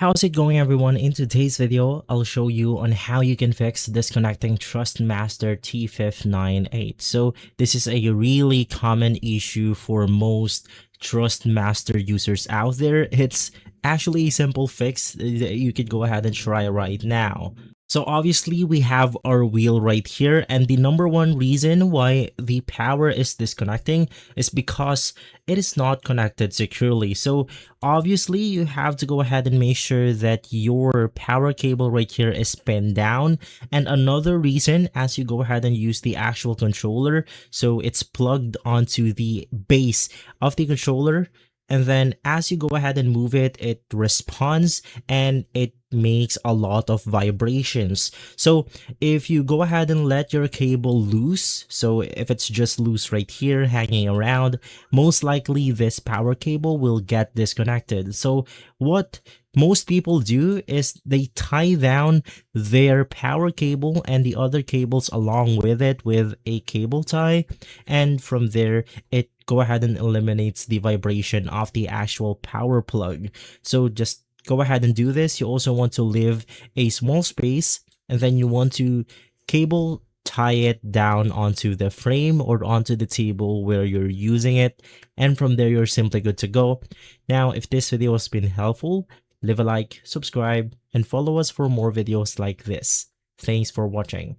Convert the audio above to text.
How's it going, everyone? In today's video, I'll show you on how you can fix disconnecting Thrustmaster T598. So this is a really common issue for most Thrustmaster users out there. It's actually a simple fix that you can go ahead and try right now. So obviously we have our wheel right here, and the number one reason why the power is disconnecting is because it is not connected securely. So obviously you have to go ahead and make sure that your power cable right here is pinned down. And another reason, as you go ahead and use the actual controller, so it's plugged onto the base of the controller, and then as you go ahead and move it, it responds and it makes a lot of vibrations. So if you go ahead and let your cable loose, so if it's just loose right here hanging around, most likely this power cable will get disconnected. So what most people do is they tie down their power cable and the other cables along with it with a cable tie, and from there it go ahead and eliminates the vibration of the actual power plug. So just go ahead and do this. You also want to leave a small space, and then you want to cable tie it down onto the frame or onto the table where you're using it, and from there you're simply good to go. Now, if this video has been helpful, leave a like, subscribe, and follow us for more videos like this. Thanks for watching.